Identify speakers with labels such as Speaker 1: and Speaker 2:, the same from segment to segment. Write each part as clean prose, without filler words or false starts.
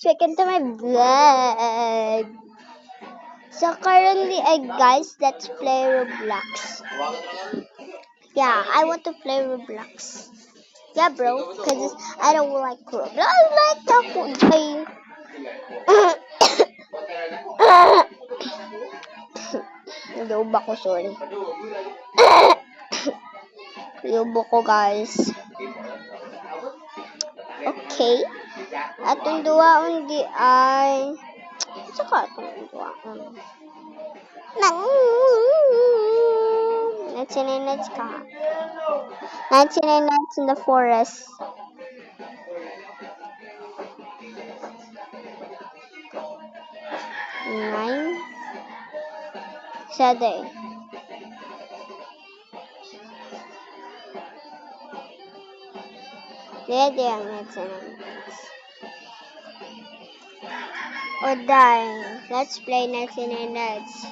Speaker 1: Welcome to my vlog. So currently, guys, let's play Roblox. Yeah, I want to play Roblox. Yeah, bro, because I don't like Roblox. I like that one. Lobo ko, sorry. Lobo ko, guys. Okay. Atong duwaon di ay... Saka atong duwaon. Nights ka. 99 nights in the forest. Nine. Saturday. Ready ang nights. Or die. Let's play 99 nights.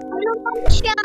Speaker 1: Ano ba siya?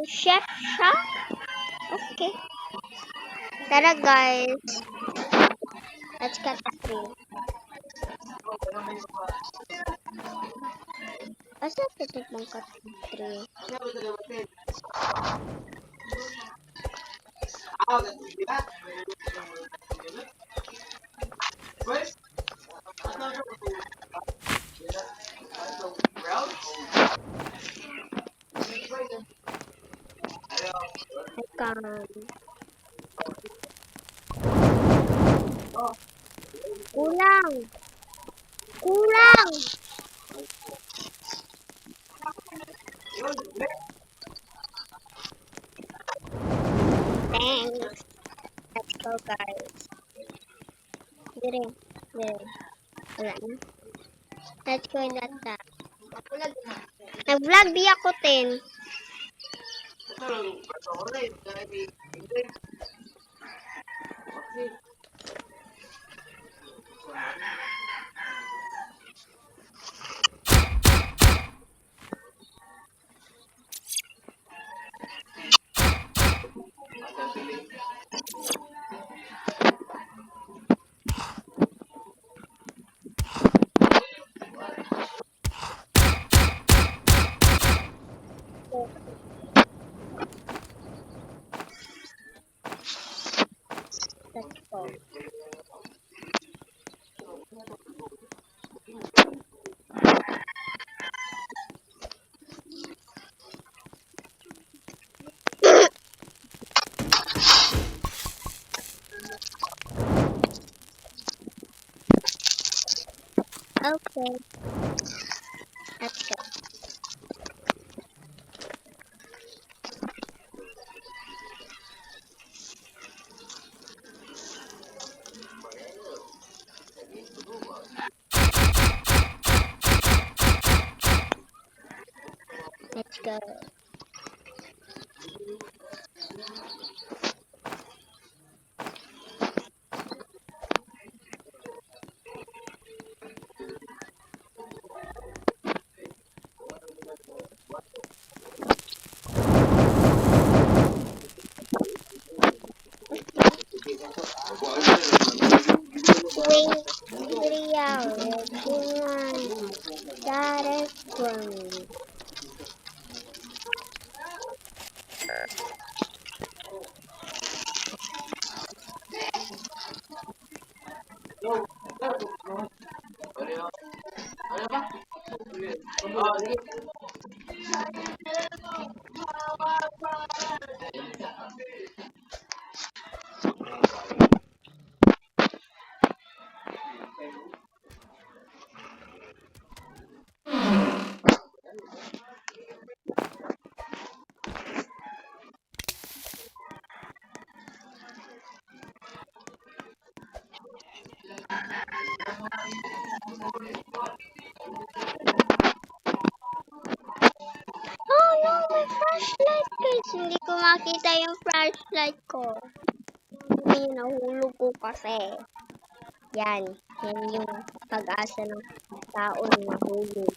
Speaker 1: Chef shop? Okay. Tara guys. Let's cut the tree. Asa ito pang cut the tree? Kulang. Kulang. Thanks. Let's go guys. Dire. Wala na. Let's go in that time. Nag-vlog di ako, Tin. Let's go. Okay. Let's go. Let's go. Wait, 3 hours. Got it for me. makita yung flashlight ko. Hindi, nahulog ko kasi. Yan yung pag-asa ng tao na nahulog.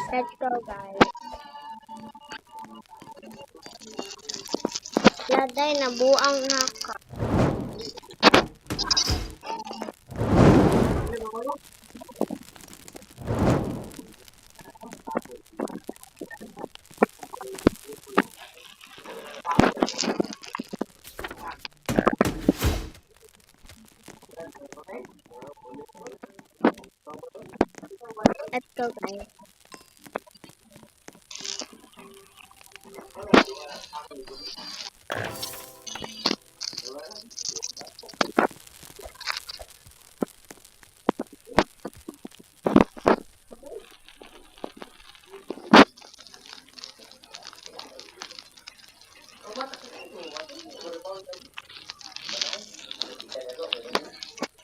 Speaker 1: Let's go, guys. Laday na buang naka. Let's go, guys.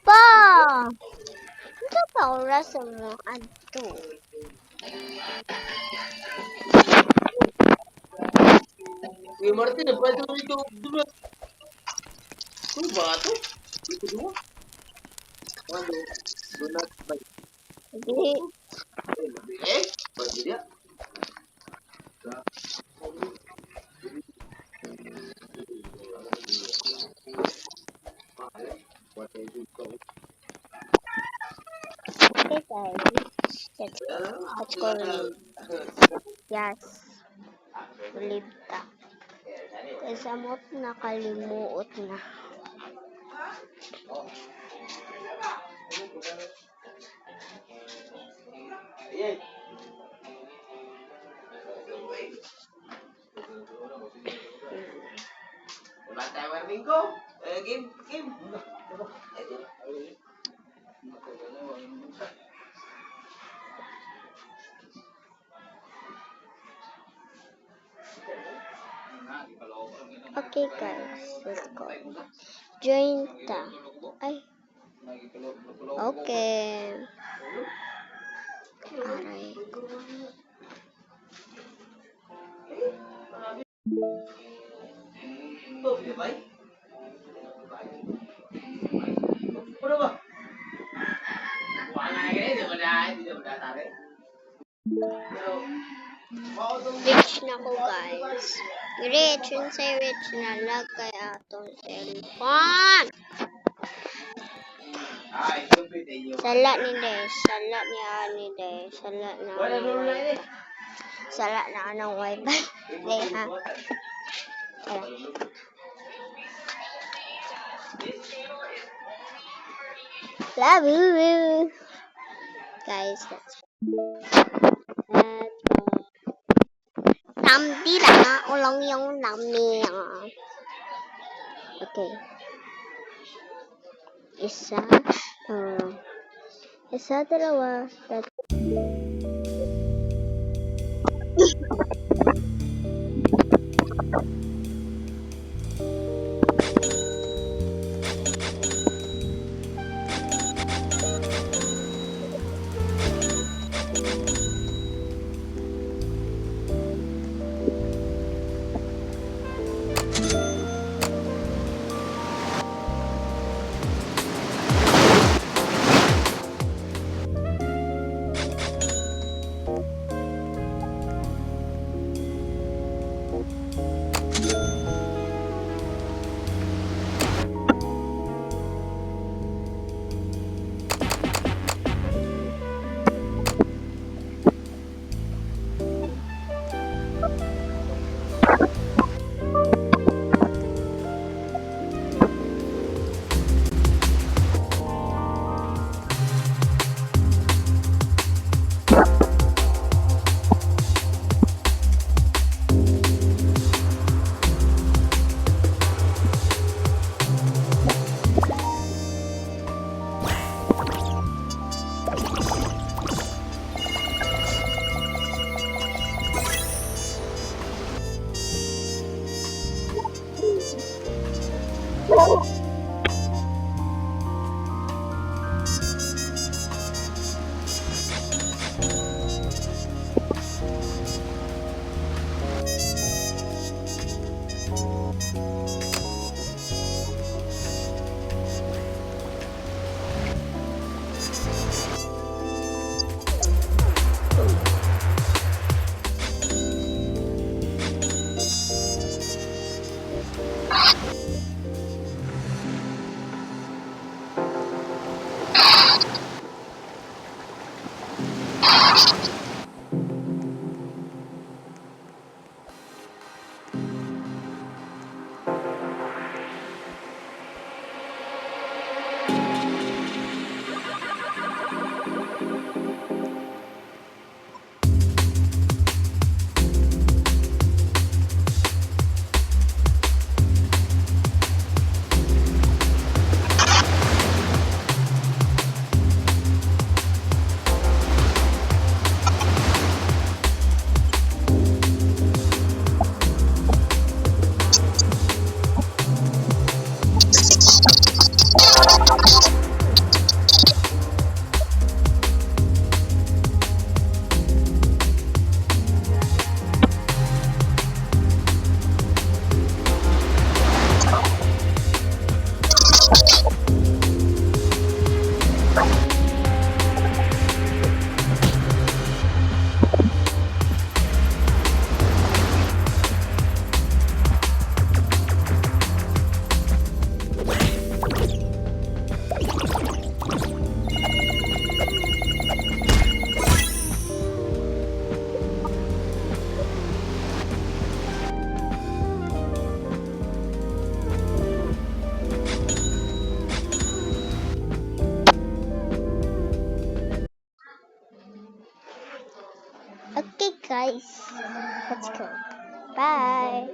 Speaker 1: Pa! Ito pa oras mo adto.
Speaker 2: Kuya Martin, nagpwede mo ito. Ano ba ito? Ito dua. Ano? Donut ba?
Speaker 1: Hindi.
Speaker 2: Eh? Ba't dia?
Speaker 1: Okay, guys. Let's go relive. Yes. Relive ta. Kasi amot nakalimuot na.
Speaker 2: Bata warning ko. Game. Ito.
Speaker 1: Okay, guys. Let's go. Join ta. Ay. Okay. Aray ko.
Speaker 2: Ito, di ba? Ano ba? Wala na ganyan, di ba tayo?
Speaker 1: Rich na ko, guys. Rich. Yun say rich na lag kaya atong cellphone.
Speaker 2: Ay, stupid eh yun.
Speaker 1: Sala ni Des. Sala ni Ani Des. Sala na
Speaker 2: Wala
Speaker 1: anong
Speaker 2: na
Speaker 1: wifi.
Speaker 2: eh.
Speaker 1: Sala na anong wifi. Day, ha? Tara. Love you. Guys, let's go. Tamdira. Ulang yung nami. Okay. Isa, dalawa, tatlo. Okay, guys. Let's go. Bye.